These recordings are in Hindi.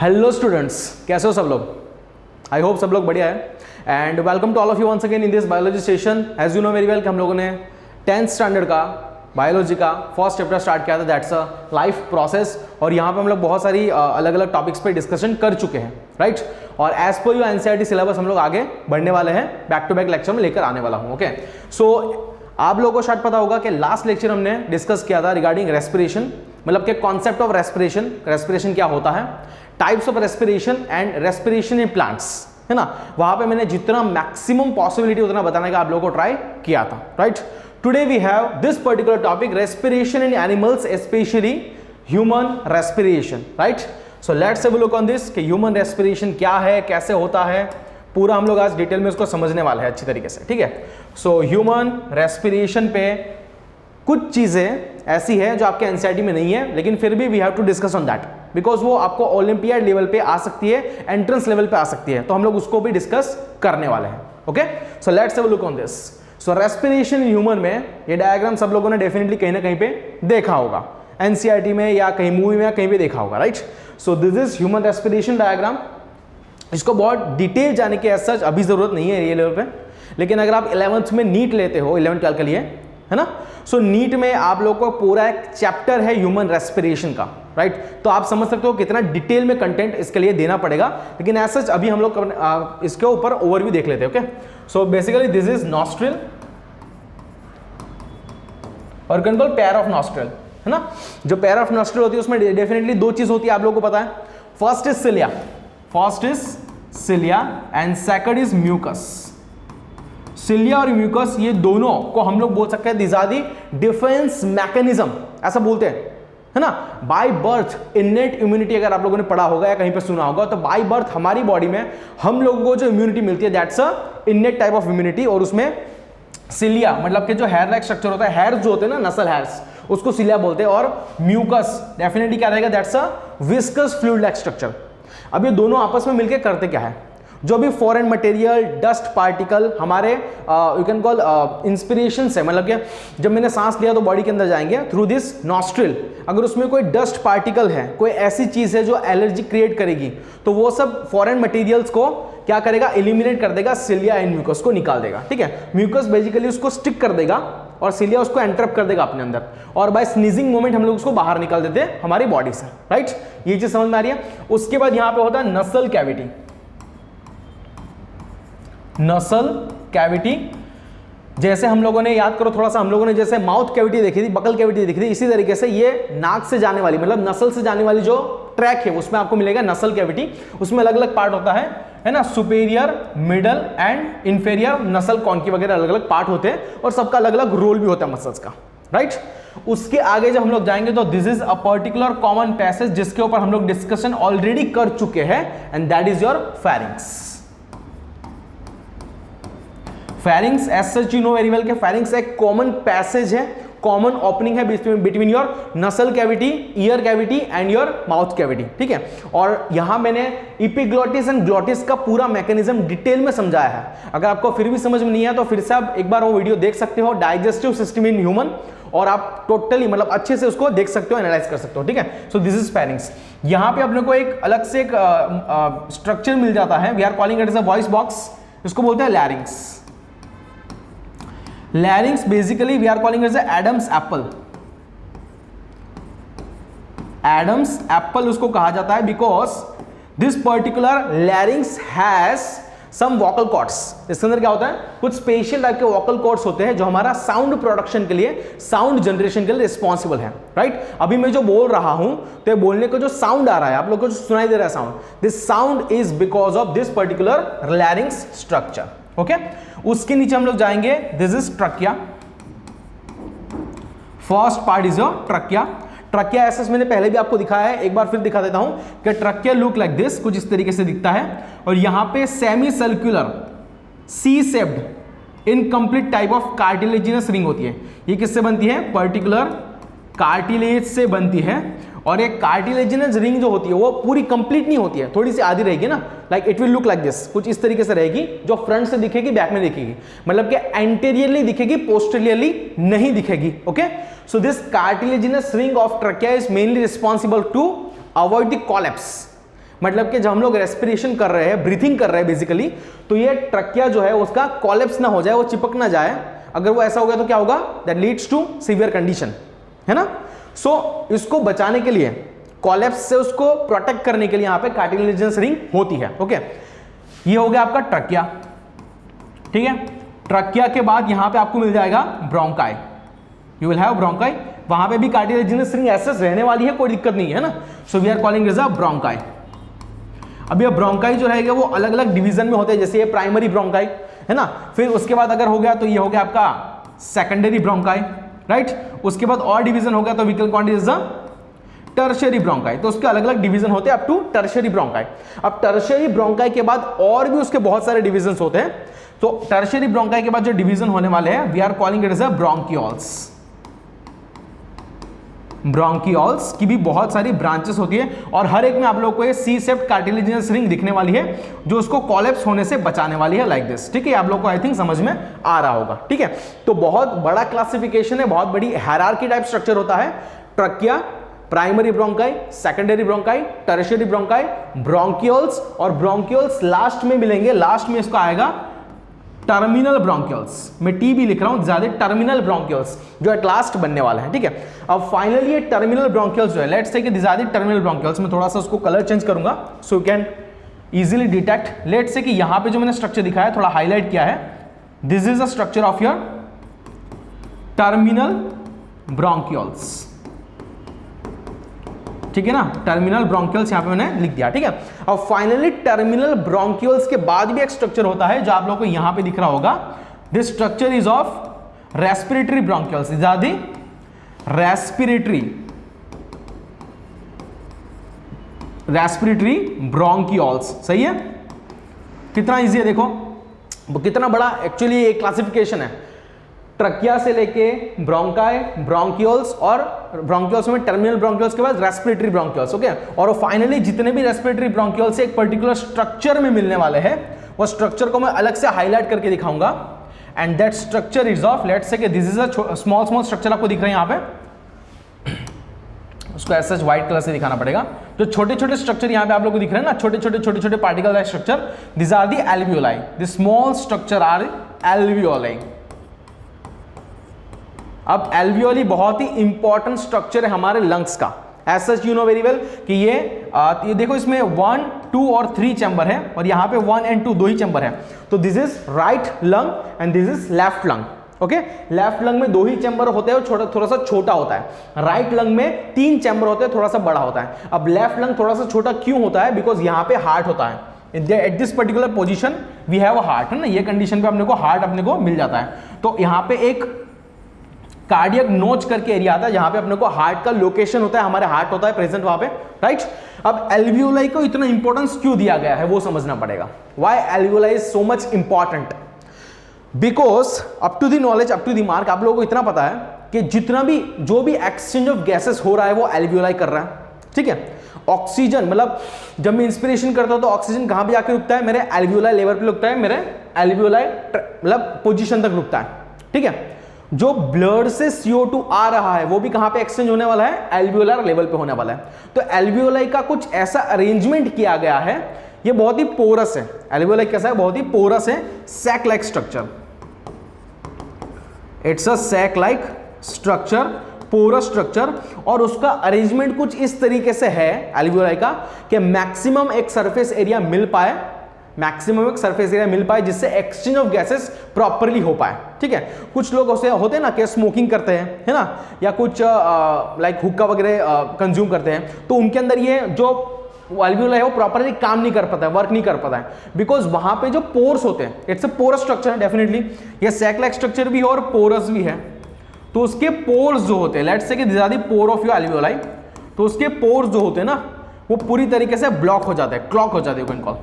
हेलो स्टूडेंट्स, कैसे हो सब लोग? आई होप सब लोग बढ़िया है and welcome to all of you once again in this biology session. As you know very well कि हम लोगों ने 10th स्टैंडर्ड का बायोलॉजी का फर्स्ट चैप्टर स्टार्ट किया था, दैट्स अ लाइफ प्रोसेस। और यहाँ पे हम लोग बहुत सारी अलग अलग टॉपिक्स पे डिस्कशन कर चुके हैं, राइट। और as per you NCERT syllabus हम लोग आगे बढ़ने वाले हैं, बैक टू बैक लेक्चर में लेकर आने वाला हूँ। ओके, सो आप लोगों को शायद पता होगा कि लास्ट लेक्चर हमने डिस्कस किया था रिगार्डिंग रेस्पिरेशन, मतलब कि कॉन्सेप्ट ऑफ रेस्पिरेशन, रेस्पिरेशन क्या होता है, types of respiration and respiration in plants, है ना। वहां पे मैंने जितना मैक्सिमम पॉसिबिलिटी उतना बताने का आप लोगों को ट्राई किया था, right. Today we have this particular topic, respiration in animals, specially human respiration, right. So let's have a look on this कि ह्यूमन रेस्पिरेशन क्या है, कैसे होता है, पूरा हम लोग आज डिटेल में उसको समझने वाले हैं अच्छी तरीके से, ठीक है। सो ह्यूमन रेस्पिरेशन पे कुछ चीजें ऐसी है जो आपके एनसीईआरटी में नहीं है, लेकिन फिर भी we have to discuss on that because वो आपको ओलंपियाड लेवल पे आ सकती है, एंट्रेंस लेवल पे आ सकती है, तो हम लोग उसको भी डिस्कस करने वाले हैं। Okay, so let's have a look on this. So respiration in human में ये डायग्राम सब लोगों ने डेफिनेटली कहीं ना कहीं पे देखा होगा, एनसीईआरटी में या कहीं मूवी में या कहीं भी देखा होगा, right. So this is human respiration diagram. इसको बहुत डिटेल जाने की सच अभी जरूरत नहीं है ये लेवल पे, लेकिन अगर आप 11th में नीट लेते हो, 11th-12 के लिए, है ना। सो नीट में आप लोग को पूरा एक चैप्टर है ह्यूमन रेस्पिरेशन का, राइट। तो आप समझ सकते हो कितना डिटेल में कंटेंट इसके लिए देना पड़ेगा, लेकिन एज सच अभी हम लोग इसके ऊपर ओवरव्यू देख लेते हैं। Okay, so basically this is nostril और कंट्रोल पेयर ऑफ नॉस्ट्रिल, है ना। जो पेयर ऑफ नॉस्ट्रिल होती है उसमें डेफिनेटली दो चीज होती है, आप लोगों को पता है। First is cilia and second is mucus. Cilia और म्यूकस, ये दोनों को हम लोग बोल सकते हैं this are the defence mechanism, ऐसा बोलते हैं, है ना। बाय बर्थ इन्नेट इम्यूनिटी, अगर आप लोगों ने पढ़ा होगा या कहीं पे सुना होगा, तो बाय बर्थ हमारी बॉडी में हम लोगों को जो इम्यूनिटी मिलती है that's a innate type of immunity. और उसमें सिलिया मतलब कि जो हेयर लाइक स्ट्रक्चर होता है, हेयर जो होते हैं ना, नसल हेयर्स, उसको सिलिया बोलते हैं। और म्यूकस डेफिनेटली क्या रहेगा, that's a viscous fluid like structure. अब ये दोनों आपस में मिलकर करते क्या है, जो भी फॉरेन मटेरियल, डस्ट पार्टिकल हमारे यू कैन कॉल इंस्पिरेशन से, मतलब कि जब मैंने सांस लिया तो बॉडी के अंदर जाएंगे थ्रू दिस नॉस्ट्रिल। अगर उसमें कोई डस्ट पार्टिकल है, कोई ऐसी चीज है जो एलर्जी क्रिएट करेगी, तो वो सब फॉरेन मटेरियल्स को क्या करेगा, एलिमिनेट कर देगा, सिलिया एंड म्यूकस को निकाल देगा, ठीक है। म्यूकस बेसिकली उसको स्टिक कर देगा और सिलिया उसको एंट्रैप कर देगा अपने अंदर, और बाय स्नीजिंग मोमेंट हम लोग उसको बाहर निकाल देते हैं हमारी बॉडी से, राइट। ये चीज समझ में आ रही है। उसके बाद यहां पे होता है नसल कैविटी। नसल कैविटी, जैसे हम लोगों ने याद करो थोड़ा सा, हम लोगों ने जैसे माउथ कैविटी देखी थी, बकल कैविटी देखी थी, इसी तरीके से ये नाक से जाने वाली, मतलब नसल से जाने वाली जो ट्रैक है, उसमें आपको मिलेगा नसल कैविटी। उसमें अलग अलग पार्ट होता है ना, सुपेरियर, मिडल एंड इंफेरियर नसल कॉन्की वगैरह अलग अलग पार्ट होते हैं, और सबका अलग अलग रोल भी होता है मसल्स का, राइट। उसके आगे जब हम लोग जाएंगे तो this is a particular common passage जिसके ऊपर हम लोग डिस्कशन ऑलरेडी कर चुके हैं, and that is your pharynx. Pharynx as such you know very well कि फेरिंग्स एक कॉमन पैसेज है, कॉमन ओपनिंग है between your nasal cavity, ear cavity and your mouth cavity, ठीक है। और यहां मैंने एपिग्लॉटिस एंड ग्लॉटिस का पूरा मैकेनिज्म डिटेल में समझाया है। अगर आपको फिर भी समझ में नहीं आया तो फिर से आप एक बार वो वीडियो देख सकते हो, डाइजेस्टिव सिस्टम इन ह्यूमन, और आप टोटली मतलब अच्छे से उसको देख सकते हो, एनालाइज कर सकते हो, ठीक है। सो दिस इज फेरिंग्स। यहां पे अपने को एक अलग से एक स्ट्रक्चर मिल जाता है, we are calling it as a voice box, इसको बोलते हैं लैरिंग्स। Larynx basically we are calling it as a Adam's apple. Adam's apple उसको कहा जाता है because this particular larynx has some vocal cords. इसके अंदर क्या होता है, कुछ स्पेशल टाइप के vocal cords होते हैं जो हमारा साउंड प्रोडक्शन के लिए, साउंड जनरेशन के लिए रिस्पॉन्सिबल है, राइट। अभी मैं जो बोल रहा हूं तो बोलने को जो साउंड आ रहा है, आप लोग को जो सुनाई दे रहा है sound, this sound is because of this particular larynx structure. Okay, उसके नीचे हम लोग जाएंगे, this is trachea. First part is your trachea. Trachea ऐसा मैंने पहले भी आपको दिखाया है, एक बार फिर दिखा देता हूं कि ट्रकिया लुक लाइक दिस, कुछ इस तरीके से दिखता है। और यहां पे semi circular C shaped incomplete type of cartilaginous ring होती है। ये किससे बनती है, पर्टिकुलर कार्टिलेज से बनती है। और एक कार्टिलेजिनस रिंग जो होती है वो पूरी कंप्लीट नहीं होती है, थोड़ी सी आधी रहेगी ना, like it will look like this, कुछ इस तरीके से रहेगी, जो फ्रंट से दिखेगी, बैक में दिखेगी, मतलब कि एंटीरियरली दिखेगी, पोस्टीरियरली नहीं दिखेगी। Okay, so this cartilaginous ring of trachea is mainly responsible to avoid the collapse, मतलब कि जब हम लोग रेस्पिरेशन कर रहे हैं, ब्रीथिंग कर रहे हैं बेसिकली, तो ये ट्रकिया जो है उसका कोलैप्स ना हो जाए, वो चिपक ना जाए। अगर वो ऐसा हो गया तो क्या होगा, that leads to severe condition, है ना। सो इसको बचाने के लिए, कोलैप्स से उसको प्रोटेक्ट करने के लिए यहाँ पे कार्टिलेजिनस रिंग होती है। ओके, ये हो गया आपका ट्रकिया, ठीक है। ट्रकिया के बाद यहां पे आपको मिल जाएगा bronchi, you will have bronchi, वहां पे भी कार्टिलेजिनस रिंग एसेस रहने वाली है, कोई दिक्कत नहीं है ना। So we are calling is a bronchi. अब ये ब्रोंकाई जो रहेगा वो अलग अलग डिवीजन में होते हैं, जैसे ये प्राइमरी ब्रोंकाई है ना, फिर उसके बाद अगर हो गया तो ये हो गया आपका सेकेंडरी ब्रोंकाई, राइट। उसके बाद और डिवीजन हो गया तो we can call it is the tertiary bronchi. तो उसके अलग अलग डिवीजन होते हैं अप टू टर्शियरी ब्रोंकाई। अब टर्शियरी ब्रोंकाई के बाद और भी उसके बहुत सारे डिवीजन होते हैं। तो टर्शियरी ब्रोंकाई के बाद जो डिवीजन होने वाले हैं, we are calling it as a bronchioles. Bronchioles की भी बहुत सारी ब्रांचेस होती है और हर एक में आप लोगों को ये सी सेप्ट कार्टिलेजिनस रिंग दिखने वाली है जो उसको कोलैप्स होने से बचाने वाली है, लाइक दिस, ठीक है। आप लोगों को आई थिंक समझ में आ रहा होगा, ठीक है। तो बहुत बड़ा क्लासिफिकेशन है, बहुत बड़ी हायरार्की टाइप स्ट्रक्चर होता है। Trachea, primary bronchi, secondary bronchi, tertiary bronchi, bronchioles, और ब्रोंकियोल्स लास्ट में मिलेंगे, लास्ट में इसका आएगा टर्मिनल ब्रोंकियोल्स। मैं टी भी लिख रहा हूं, ज्यादा टर्मिनल ब्रोंकियोल्स जो एट लास्ट बनने वाला है, ठीक है। अब फाइनली ये टर्मिनल ब्रोंकियोल्स जो है, लेट्स से कि this are the terminal bronchioles. मैं थोड़ा सा उसको कलर चेंज करूंगा so you can easily detect. Let's say that यहां पे जो मैंने स्ट्रक्चर दिखाया थोड़ा हाईलाइट किया है, this is a structure of your terminal bronchioles, ठीक है ना। टर्मिनल ब्रोंकियोल्स यहां पे मैंने लिख दिया, ठीक है। अब फाइनली टर्मिनल ब्रोंकियोल्स के बाद भी एक स्ट्रक्चर होता है जो आप लोगों को यहां पे दिख रहा होगा। This structure is of respiratory bronchioles, is are the respiratory bronchioles. सही है, कितना इजी है देखो, कितना बड़ा एक्चुअली एक क्लासिफिकेशन है। ट्रकिया से लेके ब्रोंकाई, ब्रोंकियोल्स, और ब्रोंकियोल्स में टर्मिनल ब्रोंकियोल्स के बाद रेस्पिरेटरी ब्रोंकियोल्स, ओके। और फाइनली जितने भी रेस्पिरेटरी ब्रोंकियोल्स एक पर्टिकुलर स्ट्रक्चर में मिलने वाले हैं, वो स्ट्रक्चर को मैं अलग से हाईलाइट करके दिखाऊंगा। And that structure is of, let's say कि this is a small structure आपको दिख रहे हैं यहाँ पे, उसको ऐसा व्हाइट कलर से दिखाना पड़ेगा। जो छोटे छोटे स्ट्रक्चर यहाँ पे आप लोग को दिख रहे हैं ना, छोटे छोटे particle structure, this are the alveoli, the small structure are alveoli. अब एल्वियोली बहुत ही इंपॉर्टेंट स्ट्रक्चर है हमारे लंग्स का, as such you know very well कि ये देखो इसमें 1, 2 और 3 चैम्बर है, और यहाँ पे 1 और 2 दो ही चैम्बर है। तो this is right lung and this is left lung, okay. Left lung में 2 ही चैम्बर होते हैं, थोड़ा सा छोटा होता है। राइट लंग में 3 चैम्बर होते हैं, थोड़ा सा बड़ा होता है। अब लेफ्ट लंग थोड़ा सा छोटा क्यों होता है, बिकॉज यहाँ पे हार्ट होता है। At this particular position we have a heart, है ना, ये कंडीशन पे अपने को हार्ट अपने को मिल जाता है। तो यहाँ पे एक कार्डियक नोच करके एरिया आता है जहां पे अपने को हार्ट का लोकेशन होता है, हमारे हार्ट होता है प्रेजेंट वहां पे, राइट। अब एल्वियोलाई को इतना इंपॉर्टेंस क्यों दिया गया है वो समझना पड़ेगा। Why alveoli is so much important, because up to the knowledge, up to the mark, आप लोगों को इतना पता है कि जितना भी जो भी एक्सचेंज ऑफ गैसेस हो रहा है वो एल्वियोलाई कर रहा है, ठीक है। ऑक्सीजन, मतलब जब मैं इंस्पिरेशन करता हूं तो ऑक्सीजन कहां पे जाके रुकता है, मेरे एल्वियोलाई लेवल पे रुकता है, मेरे एल्वियोलाई मतलब पोजीशन तक रुकता है, ठीक है। जो ब्लड से CO2 आ रहा है वो भी कहां पे एक्सचेंज होने वाला है, एल्वियोलर लेवल पे होने वाला है। तो एल्वियोलाई का कुछ ऐसा अरेंजमेंट किया गया है, ये बहुत ही पोरस है। एल्वियोलाई कैसा है, बहुत ही पोरस है, sac like structure, it's a sac like structure, porous structure. और उसका अरेंजमेंट कुछ इस तरीके से है एल्वियोलाई का कि मैक्सिमम एक सरफेस एरिया मिल पाए, मैक्सिमम एक सरफेस एरिया मिल पाए जिससे एक्सचेंज ऑफ गैसेस प्रॉपर्ली हो पाए, ठीक है। कुछ लोग होते हैं ना कि स्मोकिंग करते हैं, है ना, या कुछ लाइक हुक्का वगैरह कंज्यूम करते हैं, तो उनके अंदर ये जो एल्वियोलाई है वो प्रॉपर्ली काम नहीं कर पाता है, वर्क नहीं कर पाता है, बिकॉज वहां पे जो पोर्स होते हैं, इट्स अ पोरस स्ट्रक्चर है डेफिनेटली, ये सैक लाइक स्ट्रक्चर भी है और पोरस भी है। तो उसके पोर्स जो होते हैं, लेट्स से कि this are the pore of your alveoli, तो उसके पोर्स जो होते हैं ना वो पूरी तरीके से ब्लॉक हो जाते हैं, क्लॉक हो जाते हैं,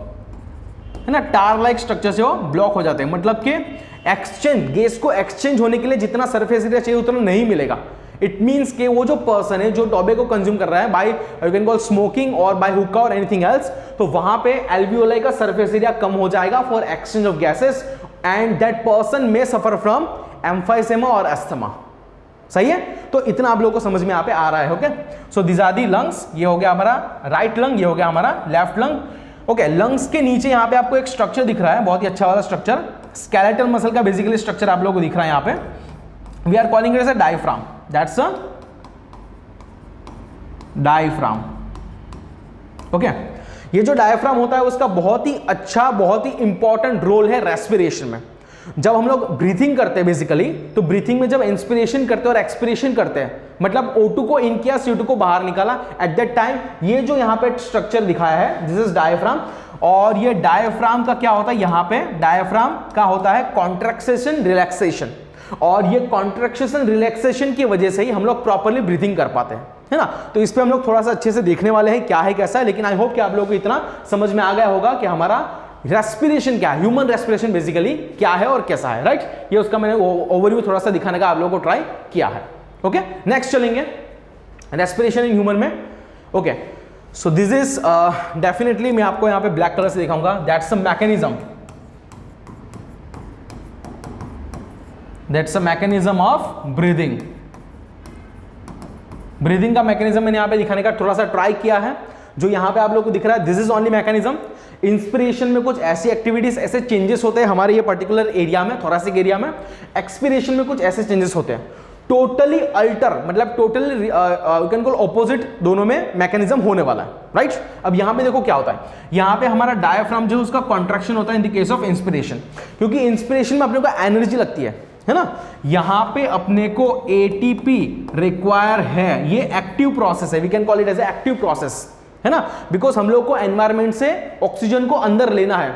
है ना, टार लाइक स्ट्रक्चर से वो ब्लॉक हो जाते हैं। मतलब कि एक्सचेंज, गैस को एक्सचेंज होने के लिए जितना सरफेस एरिया चाहिए उतना नहीं मिलेगा। इट मींस कि वो जो पर्सन है जो टोबैको कंज्यूम कर रहा है by you can call smoking और बाय हुक्का और एनीथिंग एल्स, तो वहां पे एल्वियोलाई का सरफेस एरिया कम हो जाएगा for exchange of gases and that person may suffer from emphysema और अस्थमा। सही है, तो इतना आप लोगों को समझ में यहाँ पे आ रहा है। Okay, so this are the lungs, ये हो गया हमारा राइट लंग, ये हो गया हमारा लेफ्ट लंग। ओके, लंग्स के नीचे यहाँ पे आपको एक स्ट्रक्चर दिख रहा है, बहुत ही अच्छा वाला स्ट्रक्चर, स्केलेटल मसल का बेसिकली स्ट्रक्चर आप लोगों को दिख रहा है यहाँ पे। We are calling it as a diaphragm, that's a diaphragm. Okay, ये जो डायफ्राम होता है उसका बहुत ही अच्छा, बहुत ही इंपॉर्टेंट रोल है रेस्पिरेशन में। जब हम लोग ब्रीथिंग करते हैं बेसिकली, तो ब्रीथिंग में जब इंस्पिरेशन करते हैं और एक्सपिरेशन करते हैं, मतलब O2 को इन किया, CO2 को बाहर निकाला, एट दैट टाइम ये जो यहाँ पे स्ट्रक्चर दिखाया है, दिस इज डायफ्राम। और ये डायफ्राम का क्या होता है, यहाँ पे डायफ्राम का होता है कॉन्ट्रैक्शन रिलैक्सेशन, और ये कॉन्ट्रैक्शन रिलैक्सेशन की वजह से ही हम लोग प्रॉपर्ली ब्रीथिंग कर पाते हैं, है ना। तो इस पे हम लोग थोड़ा सा अच्छे से देखने वाले हैं क्या है कैसा है, लेकिन आई होप कि आप लोगों को इतना समझ में आ गया होगा कि हमारा रेस्पिरेशन क्या है, ह्यूमन रेस्पिरेशन बेसिकली क्या है और कैसा है, राइट। ये उसका मैंने ओवरव्यू थोड़ा सा दिखाने का आप लोगों को ट्राई किया है। ओके, नेक्स्ट चलेंगे रेस्पिरेशन इन ह्यूमन में। Okay, so this is definitely मैं आपको यहाँ पे ब्लैक कलर से दिखाऊंगा, that's a mechanism, that's a mechanism of breathing. Breathing का मैकेनिज्म मैंने यहाँ पे दिखाने का थोड़ा सा ट्राई किया है, जो यहाँ पे आप लोगों को दिख रहा है, this is only mechanism. Inspiration में कुछ ऐसी एक्टिविटीज, ऐसे चेंजेस होते हैं हमारे ये पर्टिकुलर एरिया में, थोरेसिक एरिया में। एक्सपिरेशन में कुछ ऐसे चेंजेस होते हैं, टोटली अल्टर, मतलब totally you can call opposite, दोनों में मैकेनिज्म होने वाला है, राइट। अब यहाँ पे देखो क्या होता है, यहाँ पे हमारा डायफ्राम जो है उसका कॉन्ट्रैक्शन होता है in the case of inspiration, क्योंकि इंस्पिरेशन में अपने को एनर्जी लगती है ना। यहाँ पे अपने को एटीपी रिक्वायर है, ये एक्टिव प्रोसेस है, we can call it as active process, है ना, बिकॉज हम लोग को एनवायरमेंट से ऑक्सीजन को अंदर लेना है,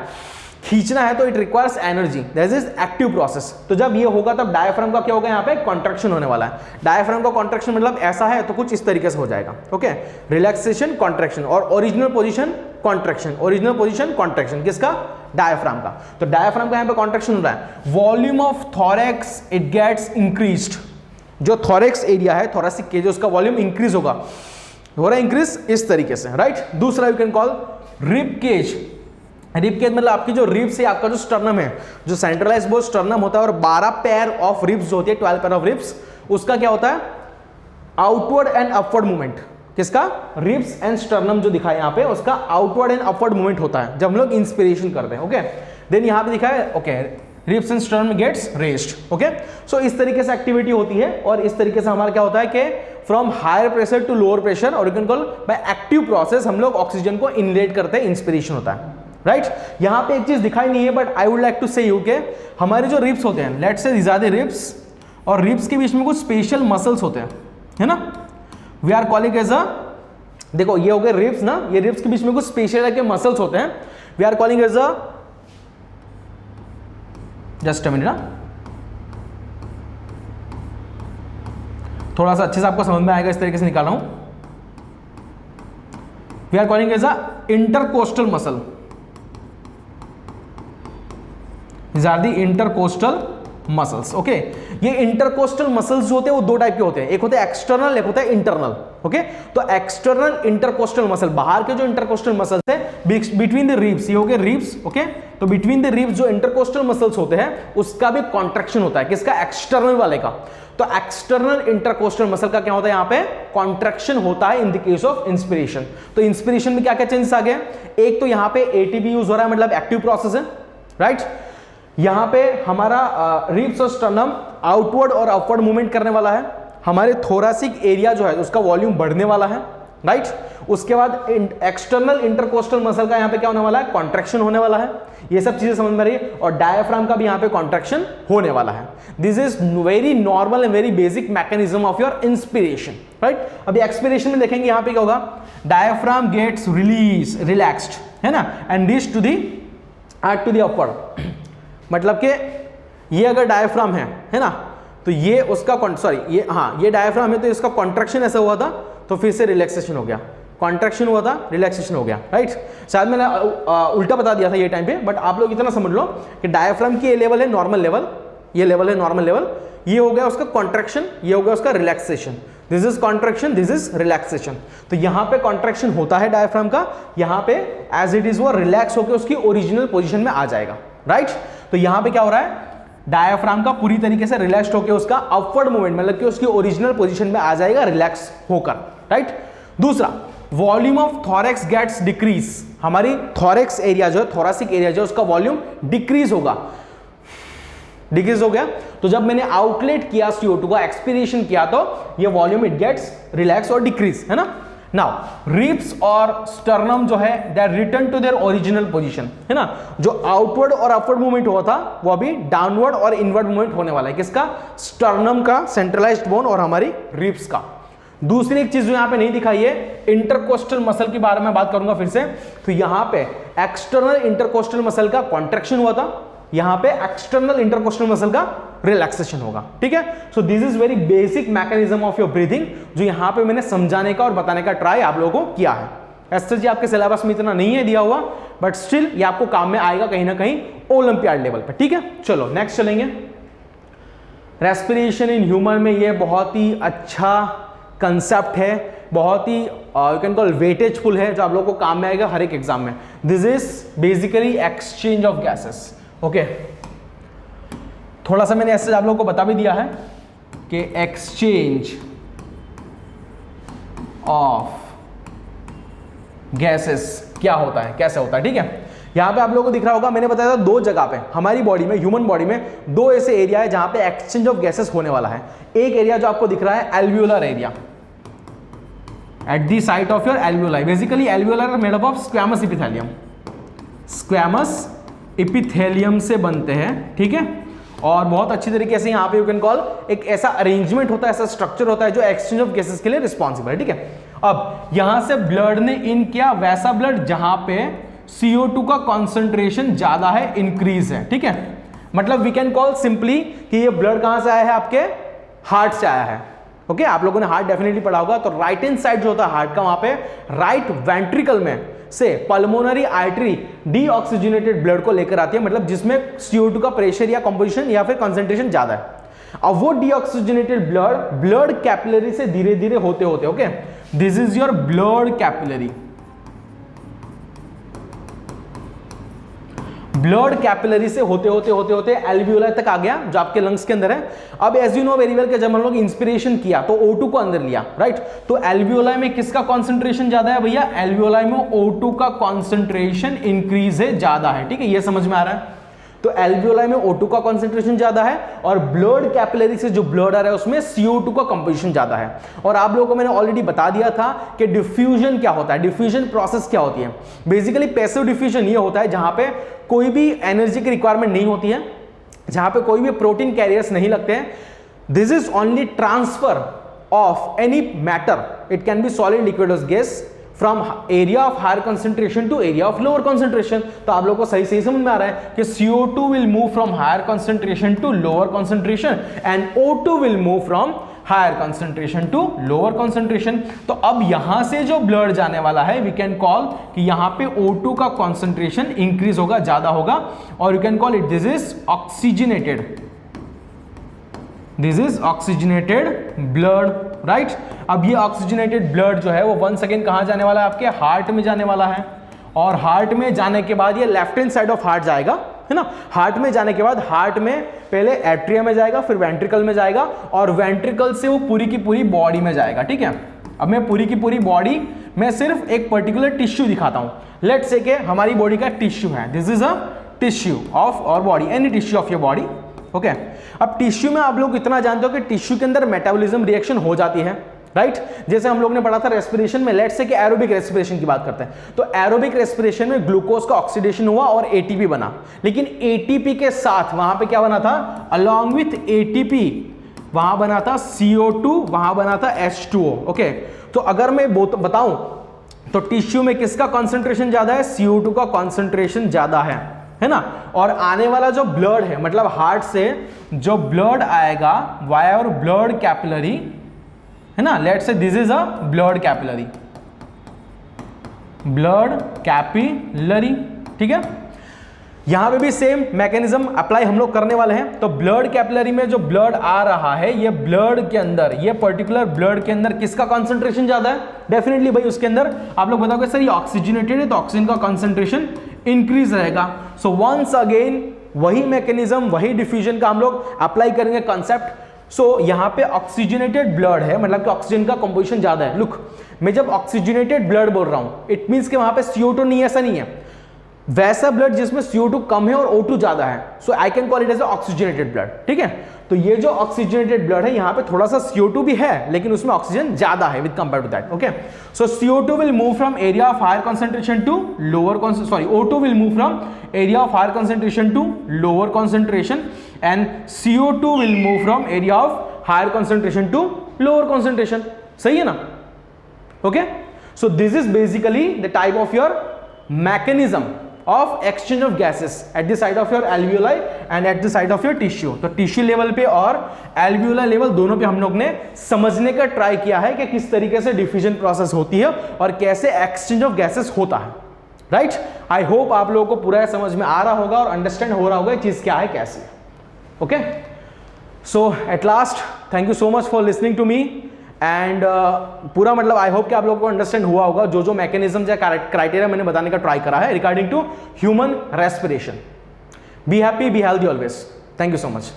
खींचना है, तो it requires energy, that is active process. तो जब ये होगा तब डायफ्राम का क्या होगा, यहाँ पे कॉन्ट्रैक्शन होने वाला है। डायफ्राम का कॉन्ट्रैक्शन मतलब ऐसा है तो कुछ इस तरीके से हो जाएगा। ओके, रिलैक्सेशन, कॉन्ट्रैक्शन, और original position contraction, original position contraction, किसका, डायफ्राम का। तो डायफ्राम का यहाँ पे कॉन्ट्रैक्शन हो रहा है। Volume of thorax it gets increased, जो थोरैक्स एरिया है, थोरेसिक केज, उसका वॉल्यूम इंक्रीज होगा, हो रहा है इंक्रीज इस तरीके से, राइट। दूसरा you can call rib cage. Rib cage मतलब आपकी जो रिब्स है, आपका जो स्टर्नम है, जो सेंट्रलाइज बोथ स्टर्नम होता है और 12 पेयर ऑफ रिब्स होती है, 12 पेयर ऑफ रिब्स, उसका क्या होता है, आउटवर्ड एंड अपवर्ड मूवमेंट, किसका, रिब्स एंड स्टर्नम जो दिखा है यहाँ पे, उसका आउटवर्ड एंड अपवर्ड मूवमेंट होता है जब हम लोग इंस्पिरेशन करते हैं। ओके, देन यहाँ पे दिखा है, okay, ribs and sternum gets raised. Okay, so इस तरीके से एक्टिविटी होती है, और इस तरीके से हमारा क्या होता है कि from higher pressure to lower pressure, और you can call by active process हम लोग ऑक्सीजन को इनलेट करते हैं, इंस्पिरेशन होता है, राइट। यहाँ पे एक चीज दिखाई नहीं है, but I would like to say you के हमारे जो रिब्स होते हैं, let's say this are the ribs, और रिब्स के बीच में कुछ स्पेशल मसल्स होते हैं, है ना, we are calling as a, देखो ये हो गए रिब्स ना, ये रिब्स के बीच में कुछ स्पेशल के मसल्स होते हैं, we are calling as a, just a minute ना, थोड़ा सा अच्छे से आपको समझ में आएगा, इस तरीके से निकाल रहा हूं। We are calling as a intercostal muscle, these are the intercostal muscles। Okay, ये इंटरकोस्टल मसल्स जो होते हैं वो दो टाइप के होते हैं, एक होता है एक्सटर्नल, एक होता है इंटरनल। ओके, तो एक्सटर्नल इंटरकोस्टल मसल, बाहर के जो इंटरकोस्टल मसल्स है बिटवीन द रिब्स, ये हो गए रिब्स। ओके, तो बिटवीन द रिब्स जो इंटरकोस्टल मसल्स होते हैं उसका भी कॉन्ट्रैक्शन होता है, किसका, एक्सटर्नल वाले का। तो एक्सटर्नल इंटरकोस्टल मसल का क्या होता है, यहाँ पे कॉन्ट्रैक्शन होता है in the case of inspiration. तो इंस्पिरेशन में क्या क्या चेंजेस आ गए, एक तो यहाँ पे एटीपी यूज हो रहा है, मतलब एक्टिव प्रोसेस है, राइट। यहां पे हमारा रिब्स और स्टर्नम आउटवर्ड और अपवर्ड मूवमेंट करने वाला है, हमारे थोरेसिक एरिया जो है उसका वॉल्यूम बढ़ने वाला है, राइट। उसके बाद एक्सटर्नल इंटरकोस्टल मसल का यहां पे क्या होने वाला है, कॉन्ट्रैक्शन होने वाला है, ये सब चीजें समझ में आ रही है, और डायफ्राम का भी यहां पे कॉन्ट्रैक्शन होने वाला है। This is very normal and very basic mechanism of your inspiration, right. अभी एक्सपिरेशन में देखेंगे यहां पे क्या होगा, डायफ्राम गेट्स रिलीज, रिलैक्स्ड, है ना, and reach to the upward, मतलब कि ये अगर डायफ्राम है ना, तो ये उसका सॉरी ये, हाँ ये डायफ्राम है, तो इसका कॉन्ट्रैक्शन ऐसा हुआ था, तो फिर से रिलैक्सेशन हो गया, कॉन्ट्रैक्शन हुआ था, रिलैक्सेशन हो गया, राइट। शायद मैंने उल्टा बता दिया था ये टाइम पे, बट आप लोग इतना समझ लो कि डायफ्राम की ये लेवल है नॉर्मल लेवल, ये लेवल है नॉर्मल लेवल, ये हो गया उसका कॉन्ट्रैक्शन, ये हो गया उसका relaxation, this is contraction, this is relaxation. तो यहां पे कॉन्ट्रैक्शन होता है डायफ्राम का, यहां पे एज इट इज वो रिलैक्स होकर उसकी ओरिजिनल पोजीशन में आ जाएगा, राइट। तो यहां पे क्या हो रहा है, डायाफ्राम का पूरी तरीके से रिलैक्स्ड होकर उसका अपवर्ड मूवमेंट मतलब कि उसकी ओरिजिनल पोजीशन में आ जाएगा रिलैक्स होकर, राइट। दूसरा, volume of thorax gets decrease, हमारी थॉरेक्स एरिया जो है, थोरासिक एरिया जो है, उसका वॉल्यूम डिक्रीज होगा, डिक्रीज हो गया। तो जब मैंने आउटलेट किया CO2 का, एक्सपीरेशन किया, तो ये वॉल्यूम इट गेट्स रिलैक्स और डिक्रीज, है ना। नाउ रिब्स और स्टर्नम जो है they return to their original position, है ना। जो आउटवर्ड और अपवर्ड मूवमेंट हुआ था वो अभी डाउनवर्ड और इनवर्ड मूवमेंट होने वाला है, किसका, स्टर्नम का, सेंट्रलाइज्ड बोन और हमारी रिब्स का। दूसरी एक चीज जो यहां पे नहीं दिखाई है, इंटरकोस्टल मसल के बारे में बात करूंगा फिर से। तो यहां पे एक्सटर्नल इंटरकोस्टल मसल का कॉन्ट्रैक्शन हुआ था, यहां पे एक्सटर्नल इंटरकोस्टल मसल का रिलैक्सेशन होगा, ठीक है। सो this is very basic mechanism of your breathing, जो यहां पे मैंने समझाने का और बताने का ट्राई आप लोगों को किया है। ऐसे जी आपके सिलेबस में इतना नहीं है दिया हुआ, बट स्टिल ये आपको काम में आएगा कहीं ना कहीं ओलंपियाड लेवल पे, ठीक है। चलो नेक्स्ट चलेंगे। रेस्पिरेशन इन ह्यूमन में ये बहुत ही अच्छा कंसेप्ट है, बहुत ही यू कैन कॉल वेटेजफुल है, जो आप लोगों को काम में आएगा हर एक एग्जाम में। This is basically exchange of gases, okay. थोड़ा सा मैंने ऐसे आप लोगों को बता भी दिया है कि एक्सचेंज ऑफ गैसेस क्या होता है, कैसे होता है, ठीक है। यहां पे आप लोगों को दिख रहा होगा, मैंने बताया था दो जगह पे हमारी बॉडी में, ह्यूमन बॉडी में दो ऐसे एरिया है जहां पे एक्सचेंज ऑफ गैसेस होने वाला है। एक एरिया जो आपको दिख रहा है alveolar area, at the site of your alveoli. Basically alveolar made up of squamous epithelium, squamous epithelium से बनते हैं, ठीक है। और बहुत अच्छी तरीके से यहाँ पे यू कैन कॉल एक ऐसा अरेंजमेंट होता है, ऐसा स्ट्रक्चर होता है जो एक्सचेंज ऑफ गैसेस के लिए रिस्पॉन्सिबल है, ठीक है। अब यहां से ब्लड ने इन किया वैसा ब्लड जहां पे CO2 का कॉन्सेंट्रेशन ज्यादा है, इंक्रीज है, ठीक है। मतलब वी कैन कॉल सिंपली कि ये ब्लड कहां से आया है, आपके हार्ट से आया है, ओके। आप लोगों ने हार्ट डेफिनेटली पढ़ा होगा। तो राइट हैंड साइड जो होता है हार्ट का, वहां पे राइट वेंट्रिकल में से पल्मोनरी आर्टरी डीऑक्सीजनेटेड ब्लड को लेकर आती है, मतलब जिसमें CO2 का प्रेशर या कंपोजिशन या फिर कंसेंट्रेशन ज्यादा है। अब वो डीऑक्सीजनेटेड ब्लड कैपिलरी से धीरे धीरे होते होते, okay, this is your blood capillary, blood capillary से होते होते एल्वियोलाई तक आ गया, जो आपके लंग्स के अंदर है। अब as you know very well कि जब हम लोग इंस्पिरेशन किया तो O2 को अंदर लिया, राइट। तो एल्वियोलाई में किसका कॉन्सेंट्रेशन ज्यादा है भैया, एल्वियोलाई में O2 का कॉन्सेंट्रेशन इंक्रीज है, ज्यादा है, ठीक है। ये समझ में आ रहा है। तो एल्वियोलाई में O2 का कॉन्सेंट्रेशन ज्यादा है और ब्लड कैपिलरी से जो ब्लड आ रहा है उसमें CO2 का कंपोजिशन ज्यादा है। और आप लोगों को मैंने ऑलरेडी बता दिया था कि डिफ्यूजन क्या होता है, डिफ्यूजन प्रोसेस क्या होती है। बेसिकली पैसिव डिफ्यूजन ये होता है जहां पे कोई भी एनर्जी की रिक्वायरमेंट नहीं होती है, जहां पे कोई भी प्रोटीन कैरियर्स नहीं लगते हैं। This is only transfer of any matter, it can be solid, liquid और gas, from area of higher concentration to area of lower concentration. तो आप लोगों को सही सही समझ में आ रहा है कि CO2 will move from higher concentration to lower concentration and O2 will move from higher concentration to lower concentration. तो अब यहां से जो ब्लड जाने वाला है, वी कैन कॉल कि यहां पे O2 का कंसेंट्रेशन इंक्रीज होगा, ज्यादा होगा, और you can call it this is oxygenated, this is oxygenated blood, right. अब ये ऑक्सीजनेटेड ब्लड जो है वो वंस अगेन कहां जाने वाला है, आपके हार्ट में जाने वाला है। और हार्ट में जाने के बाद ये left hand side of heart जाएगा, है ना। हार्ट में जाने के बाद हार्ट में पहले एट्रिया में जाएगा, फिर वेंट्रिकल में जाएगा, और वेंट्रिकल से वो पूरी की पूरी बॉडी में जाएगा, ठीक है। अब मैं पूरी की पूरी बॉडी में सिर्फ एक पर्टिकुलर टिश्यू दिखाता हूं। लेट्स से कि हमारी बॉडी का टिश्यू है, this is a tissue of our body, any tissue of your body, okay. अब टिश्यू में आप लोग इतना जानते हो कि टिश्यू के अंदर मेटाबॉलिज्म रिएक्शन हो जाती है, राइट। जैसे हम लोग ने पढ़ा था रेस्पिरेशन में, लेट्स से कि एरोबिक रेस्पिरेशन की बात करते हैं, तो एरोबिक रेस्पिरेशन में ग्लूकोज का ऑक्सीडेशन हुआ और ATP बना, लेकिन ATP के साथ वहां पे क्या बना था, अलोंग विथ ATP वहां बना था CO2, वहां बना था H2O, ओके। तो अगर मैं बताऊं तो टिश्यू में किसका कॉन्सेंट्रेशन ज्यादा है, CO2 का कॉन्सेंट्रेशन ज्यादा है ना। और आने वाला जो ब्लड है, मतलब हार्ट से जो ब्लड आएगा वाया और ब्लड कैपिलरी, है ना। Let's say this is a blood capillary, blood capillary, ठीक है। यहां पे भी सेम मैकेनिज्म अप्लाई हम लोग करने वाले हैं। तो ब्लड कैपिलरी में जो ब्लड आ रहा है, ये ब्लड के अंदर, ये पर्टिकुलर ब्लड के अंदर किसका कॉन्सेंट्रेशन ज्यादा है, डेफिनेटली भाई उसके अंदर आप लोग बताओगे सर ये ऑक्सीजनेटेड है तो ऑक्सीजन का कॉन्सेंट्रेशन इंक्रीज रहेगा। सो वंस अगेन वही मैकेनिज्म, वही डिफ्यूजन का हम लोग अप्लाई करेंगे कंसेप्ट। सो यहाँ पे ऑक्सीजनेटेड ब्लड है, मतलब कि ऑक्सीजन का कंपोजिशन ज्यादा है। लुक, मैं जब ऑक्सीजनेटेड ब्लड बोल रहा हूं, इट मींस कि वहां पे CO2 नहीं है, ऐसा नहीं है। वैसा ब्लड जिसमें CO2 कम है और O2 ज्यादा है, so I can call it as oxygenated blood, ठीक है। तो ये जो ऑक्सीजनेटेड ब्लड है, यहाँ पे थोड़ा सा CO2 भी है, लेकिन उसमें ऑक्सीजन ज्यादा है with compare to that, okay. So CO2 will move from area of higher concentration to lower O2 will move from area of higher concentration to lower concentration and CO2 will move from area of higher concentration to lower concentration. सही है ना, okay. So this is basically the type of your mechanism of exchange of gases at the side of your alveoli and at the side of your tissue। तो टिश्यू लेवल पे और alveolar लेवल दोनों पे हम लोग ने समझने का ट्राई किया है कि किस तरीके से डिफ्यूजन प्रोसेस होती है और कैसे एक्सचेंज ऑफ गैसेस होता है, राइट। आई होप आप लोगों को पूरा समझ में आ रहा होगा और अंडरस्टैंड हो रहा होगा चीज क्या है कैसे, okay. So at last thank you so much for listening to me and पूरा मतलब आई होप कि आप लोगों को अंडरस्टैंड हुआ होगा जो जो मैकेनिज्म या क्राइटेरिया मैंने बताने का ट्राई करा है regarding to human respiration. Be happy, be healthy always. Thank you so much.